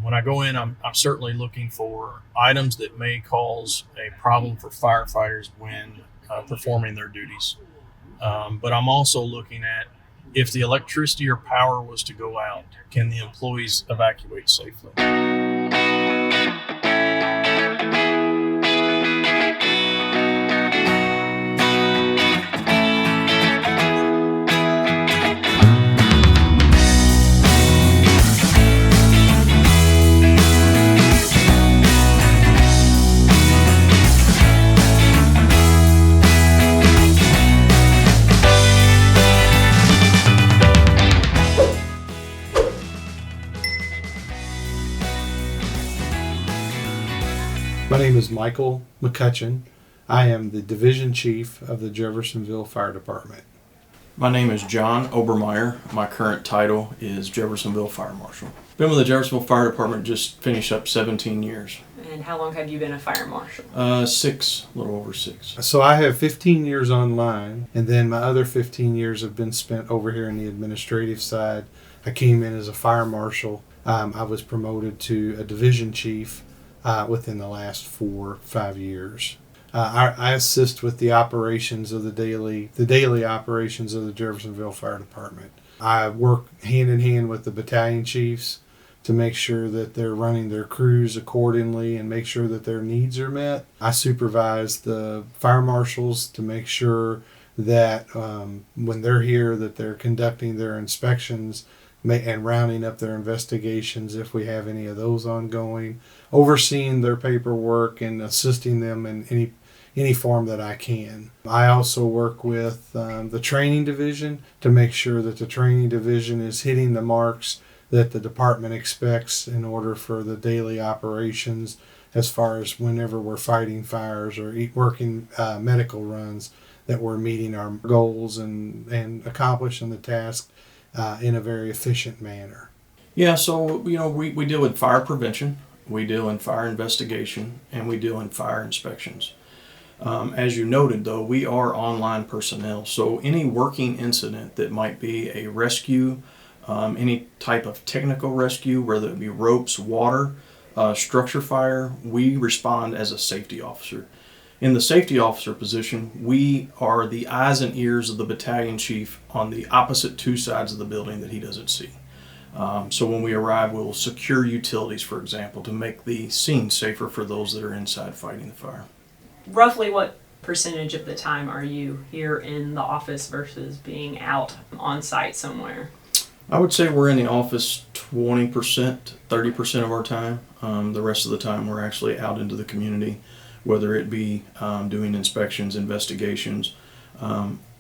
When I go in, I'm certainly looking for items that may cause a problem for firefighters when performing their duties. But I'm also looking at if the electricity or power was to go out, can the employees evacuate safely? My name is Michael Mccutchen. I am the Division Chief of the Jeffersonville Fire Department. My name is John Obermeyer. My current title is Jeffersonville Fire Marshal. Been with the Jeffersonville Fire Department, just finished up 17 years. And how long have you been a fire marshal? A little over 6. So I have 15 years online, and then my other 15 years have been spent over here in the administrative side. I came in as a fire marshal. I was promoted to a division chief within the last 4 or 5 years. I assist with the operations of the daily operations of the Jeffersonville Fire Department. I work hand in hand with the battalion chiefs to make sure that they're running their crews accordingly and make sure that their needs are met. I supervise the fire marshals to make sure that when they're here that they're conducting their inspections and rounding up their investigations if we have any of those ongoing, overseeing their paperwork and assisting them in any form that I can. I also work with the training division to make sure that the training division is hitting the marks that the department expects in order for the daily operations as far as whenever we're fighting fires or working medical runs, that we're meeting our goals and accomplishing the task in a very efficient manner. Yeah, so we deal with fire prevention, we deal in fire investigation, and we deal in fire inspections. As you noted, though, we are online personnel, so any working incident that might be a rescue, any type of technical rescue, whether it be ropes, water, structure fire, we respond as a safety officer. In the safety officer position, we are the eyes and ears of the battalion chief on the opposite 2 sides of the building that he doesn't see. So when we arrive, we will secure utilities, for example, to make the scene safer for those that are inside fighting the fire. Roughly what percentage of the time are you here in the office versus being out on site somewhere? I would say we're in the office 20%, 30% of our time. The rest of the time we're actually out into the community, whether it be doing inspections, investigations.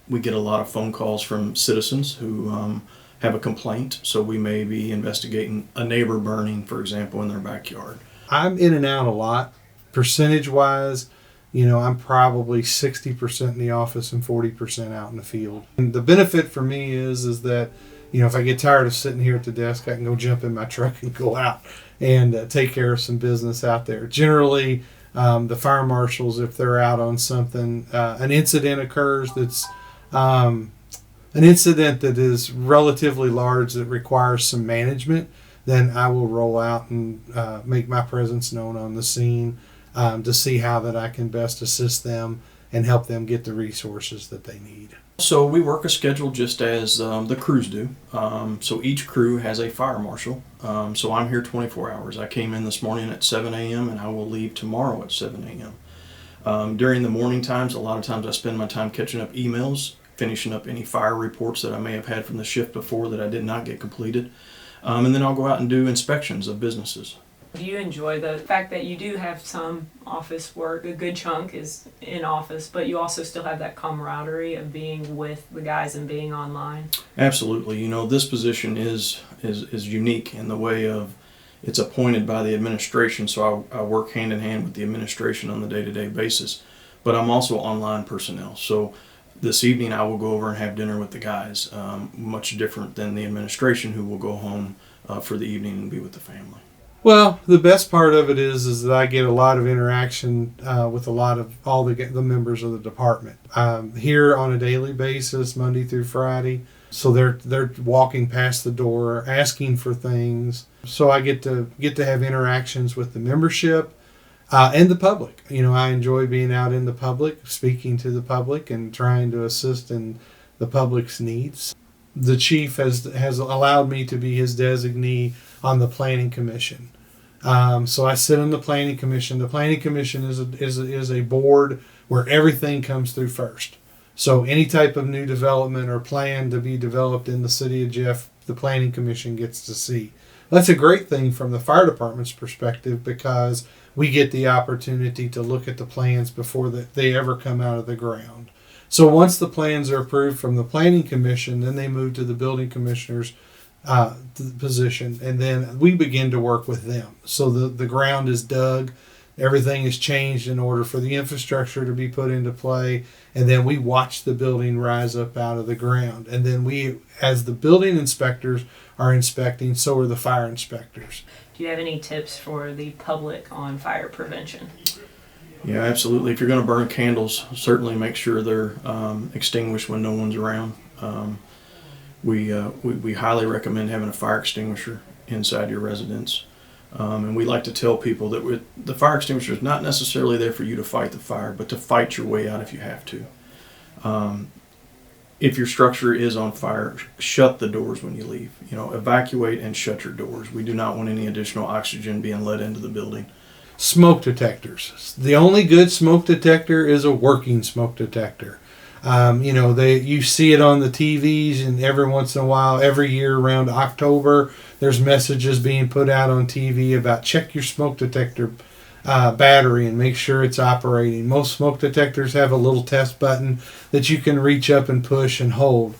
We get a lot of phone calls from citizens who have a complaint, so we may be investigating a neighbor burning, for example, in their backyard. I'm in and out a lot. Percentage-wise, I'm probably 60% in the office and 40% out in the field. And the benefit for me is that, if I get tired of sitting here at the desk, I can go jump in my truck and go out and take care of some business out there. Generally, the fire marshals, if they're out on something, an incident occurs that's an incident that is relatively large that requires some management, then I will roll out and make my presence known on the scene to see how that I can best assist them and help them get the resources that they need. So we work a schedule just as the crews do. So each crew has a fire marshal. So I'm here 24 hours. I came in this morning at 7 a.m. and I will leave tomorrow at 7 a.m. During the morning times, a lot of times I spend my time catching up emails, finishing up any fire reports that I may have had from the shift before that I did not get completed. And then I'll go out and do inspections of businesses. Do you enjoy the fact that you do have some office work? A good chunk is in office, but you also still have that camaraderie of being with the guys and being online? Absolutely. This position is unique in the way of it's appointed by the administration, so I work hand in hand with the administration on the day-to-day basis. But I'm also online personnel, so this evening I will go over and have dinner with the guys, much different than the administration who will go home for the evening and be with the family. Well, the best part of it is that I get a lot of interaction with a lot of all the members of the department. Here on a daily basis, Monday through Friday. So they're walking past the door, asking for things, So I get to have interactions with the membership and the public. I enjoy being out in the public, speaking to the public, and trying to assist in the public's needs. The chief has allowed me to be his designee on the planning commission. So I sit on the planning commission. The planning commission is a board where everything comes through first. So any type of new development or plan to be developed in the city of Jeff, the planning commission gets to see. That's a great thing from the fire department's perspective, because we get the opportunity to look at the plans before they ever come out of the ground. So once the plans are approved from the planning commission, then they move to the building commissioner's position, and then we begin to work with them. So the ground is dug, everything is changed in order for the infrastructure to be put into play, and then we watch the building rise up out of the ground. And then we, as the building inspectors, are inspecting, so are the fire inspectors. Do you have any tips for the public on fire prevention? Yeah, absolutely. If you're going to burn candles, certainly make sure they're extinguished when no one's around. We highly recommend having a fire extinguisher inside your residence. And we like to tell people that the fire extinguisher is not necessarily there for you to fight the fire, but to fight your way out if you have to. If your structure is on fire, shut the doors when you leave. Evacuate and shut your doors. We do not want any additional oxygen being let into the building. Smoke detectors. The only good smoke detector is a working smoke detector. You see it on the TVs, and every once in a while, every year around October, there's messages being put out on TV about check your smoke detector battery and make sure it's operating. Most smoke detectors have a little test button that you can reach up and push and hold.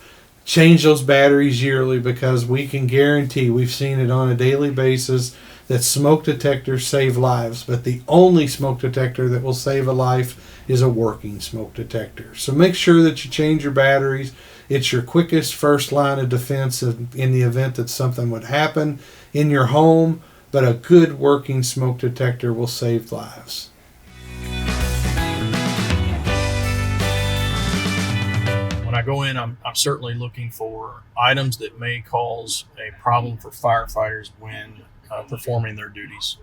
Change those batteries yearly, because we can guarantee, we've seen it on a daily basis, that smoke detectors save lives, but the only smoke detector that will save a life is a working smoke detector. So make sure that you change your batteries. It's your quickest first line of defense in the event that something would happen in your home, but a good working smoke detector will save lives. When I go in, I'm certainly looking for items that may cause a problem for firefighters when performing their duties.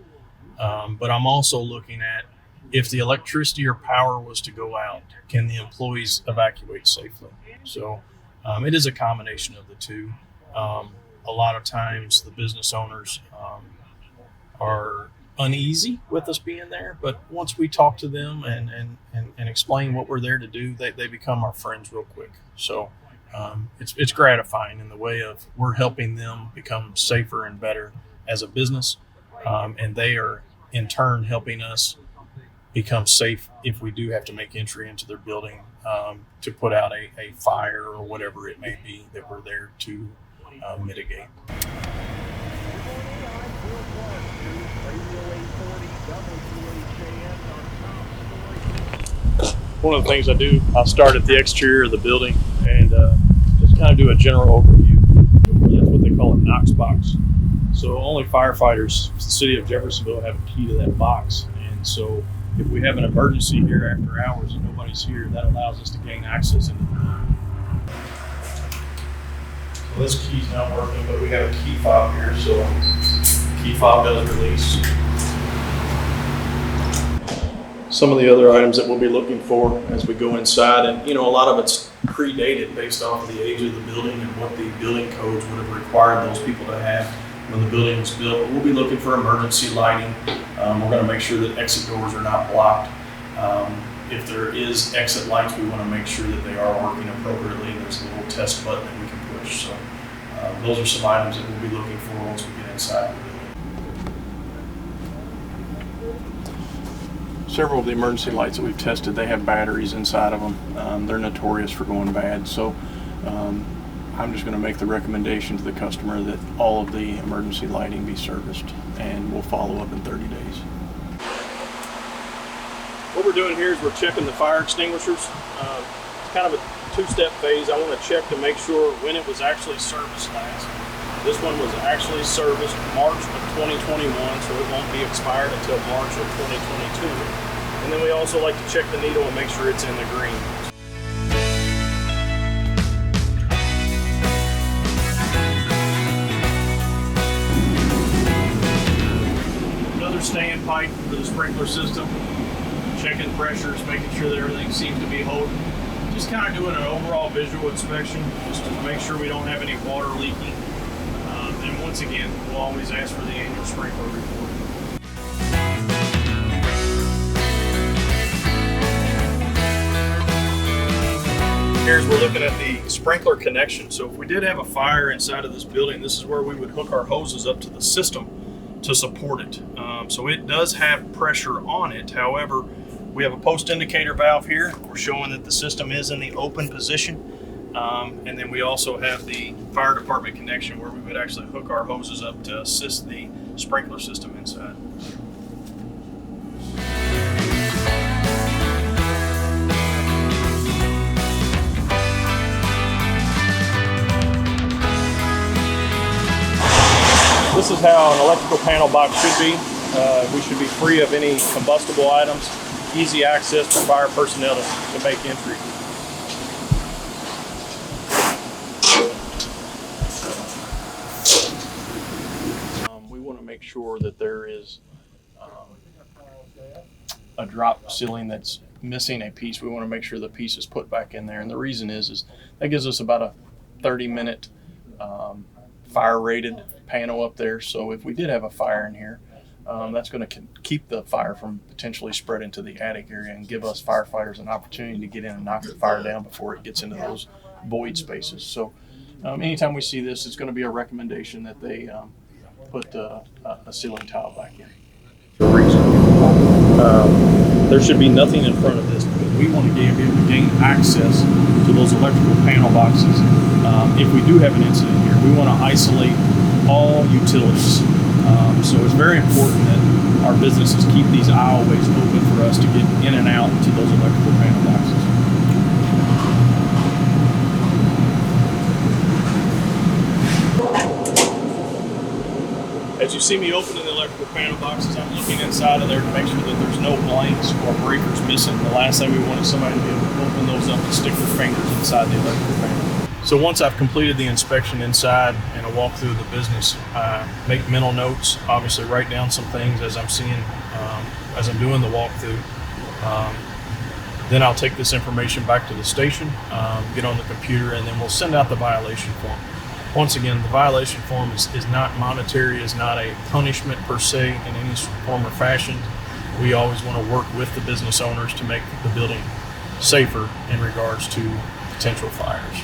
But I'm also looking at, if the electricity or power was to go out, can the employees evacuate safely? So it is a combination of the two. A lot of times the business owners are uneasy with us being there, but once we talk to them and explain what we're there to do, they become our friends real quick. So it's gratifying in the way of we're helping them become safer and better as a business, and they are in turn helping us become safe if we do have to make entry into their building to put out a fire or whatever it may be that we're there to mitigate. One of the things I do, I start at the exterior of the building and just kind of do a general overview. That's what they call a Knox box. So only firefighters, the city of Jeffersonville, have a key to that box. And so if we have an emergency here after hours and nobody's here, that allows us to gain access into the building. So this key's not working, but we have a key fob here, so the key fob does release. Some of the other items that we'll be looking for as we go inside, and a lot of it's predated based off of the age of the building and what the building codes would have required those people to have when the building was built. But we'll be looking for emergency lighting. We're going to make sure that exit doors are not blocked. If there is exit lights, we want to make sure that they are working appropriately. There's a little test button that we can push. So those are some items that we'll be looking for once we get inside the building. Several of the emergency lights that we've tested, they have batteries inside of them. They're notorious for going bad. So I'm just going to make the recommendation to the customer that all of the emergency lighting be serviced, and we'll follow up in 30 days. What we're doing here is we're checking the fire extinguishers. It's kind of a two-step phase. I want to check to make sure when it was actually serviced last. This one was actually serviced March of 2021, so it won't be expired until March of 2022. And then we also like to check the needle and make sure it's in the green. another standpipe for the sprinkler system, checking pressures, making sure that everything seems to be holding. Just kind of doing an overall visual inspection just to make sure we don't have any water leaking. And once again, we'll always ask for the annual sprinkler report. Here's we're looking at the sprinkler connection. So if we did have a fire inside of this building, this is where we would hook our hoses up to the system to support it. So it does have pressure on it. However, we have a post indicator valve here. We're showing that the system is in the open position. And then we also have the fire department connection where we would actually hook our hoses up to assist the sprinkler system inside. This is how an electrical panel box should be. We should be free of any combustible items, easy access for fire personnel to make entry. We want to make sure that there is a drop ceiling that's missing a piece. We want to make sure the piece is put back in there, and the reason is that gives us about a 30-minute fire rated panel up there. So if we did have a fire in here, that's going to keep the fire from potentially spreading to the attic area and give us firefighters an opportunity to get in and knock the fire down before it gets into those void spaces. So anytime we see this, it's going to be a recommendation that they put a ceiling tile back in. There should be nothing in front of this because we want to be able to gain access to those electrical panel boxes. If we do have an incident here, we want to isolate all utilities. So it's very important that our businesses keep these aisleways open for us to get in and out to those electrical panel boxes. As you see me opening the electrical panel boxes, I'm looking inside of there to make sure that there's no blanks or breakers missing. The last thing we want is somebody to be able to open those up and stick their fingers inside the electrical panel. So once I've completed the inspection inside and a walk through the business, make mental notes, obviously write down some things as I'm seeing, as I'm doing the walkthrough. Then I'll take this information back to the station, get on the computer, and then we'll send out the violation form. Once again, the violation form is not monetary, is not a punishment per se in any form or fashion. We always want to work with the business owners to make the building safer in regards to potential fires.